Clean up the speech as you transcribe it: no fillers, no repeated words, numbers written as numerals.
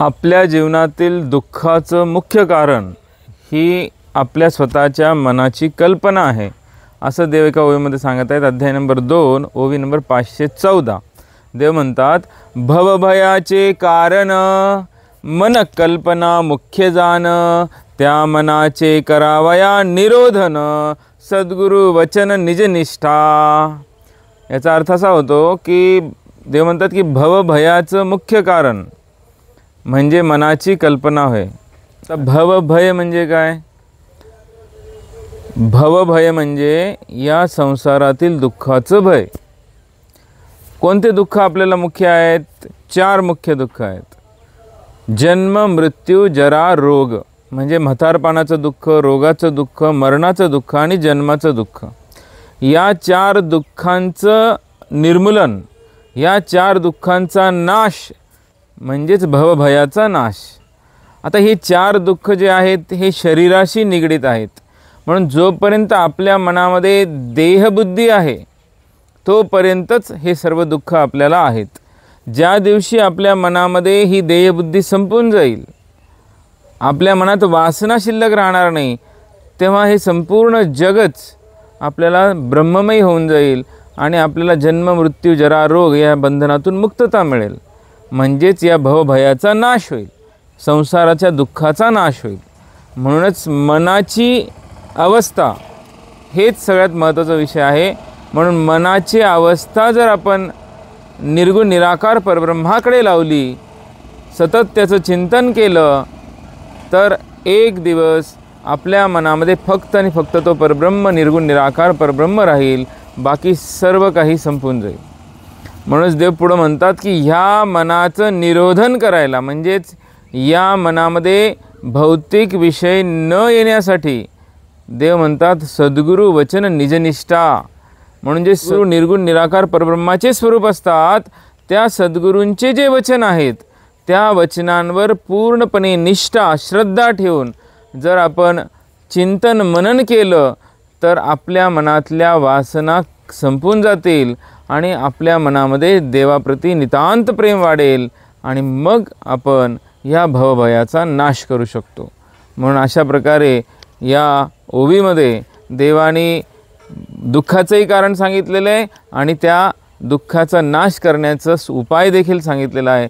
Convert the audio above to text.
आपल्या जीवनातील दुःखाचं मुख्य कारण ही आपल्या स्वतःच्या मनाची कल्पना आहे, असं देव एका ओवीमध्ये सांगत आहेत. अध्याय नंबर 2 ओवी नंबर 514. देव म्हणतात, भवभयाचे कारण मन कल्पना मुख्य जान, त्या मनाचे करावया निरोधन, सद्गुरु वचन निजनिष्ठा. याचा अर्थ असा होतो की देव म्हणतात की भवभयाचं मुख्य कारण म्हणजे मनाची कल्पना होय. तर भवभय म्हणजे काय? भवभय म्हणजे या संसारातील दुःखाचं भय. कोणते दुःख आपल्याला मुख्य आहेत? 4 मुख्य दुःख आहेत. जन्म, मृत्यू, जरा, रोग. म्हणजे म्हातारपणाचं दुःख, रोगाचं दुःख, मरणाचं दुःख आणि जन्माचं दुःख. या 4 दुःखांचं निर्मूलन, या 4 दुःखांचा नाश म्हणजेच भवभयाचा नाश. आता हे 4 दुःख जे आहेत हे शरीराशी निगडीत आहेत. म्हणून जोपर्यंत आपल्या मनामध्ये देहबुद्धी आहे तोपर्यंतच हे सर्व दुःख आपल्याला आहेत. ज्या दिवशी आपल्या मनामध्ये ही देहबुद्धी संपून जाईल, आपल्या मनात वासना शिल्लक राहणार नाही, तेव्हा हे संपूर्ण जगच आपल्याला ब्रह्ममय होऊन जाईल आणि आपल्याला जन्म, मृत्यू, जरा, रोग या बंधनातून मुक्तता मिळेल. म्हणजेच या भवभयाचा नाश होईल, संसाराच्या दुःखाचा नाश होईल. म्हणूनच मनाची अवस्था हेच सगळ्यात महत्त्वाचा विषय आहे. म्हणून मनाची अवस्था जर आपण निर्गुण निराकार परब्रह्माकडे लावली, सतत त्याचं चिंतन केलं, तर एक दिवस आपल्या मनामध्ये फक्त आणि फक्त तो परब्रह्म, निर्गुण निराकार परब्रह्म राहील, बाकी सर्व काही संपून जाईल. म्हणूनच देव पुढं म्हणतात की ह्या मनाचं निरोधन करायला, म्हणजेच या मनामध्ये भौतिक विषय न येण्यासाठी देव म्हणतात सद्गुरु वचन निजनिष्ठा. म्हणजे निर्गुण निराकार परब्रह्माचे स्वरूप असतात, त्या सद्गुरूंचे जे वचन आहेत त्या वचनांवर पूर्णपणे निष्ठा, श्रद्धा ठेवून जर आपण चिंतन मनन केलं तर आपल्या मनातल्या वासना संपून जातील आणि आपल्या मनामध्ये देवाप्रती नितांत प्रेम वाढेल आणि मग आपण या भवभयाचा नाश करू शकतो. म्हणून अशा प्रकारे या ओवीमध्ये देवाने दुःखाचंही कारण सांगितलेलं आहे आणि त्या दुःखाचा नाश करण्याचा उपाय देखील सांगितलेला आहे.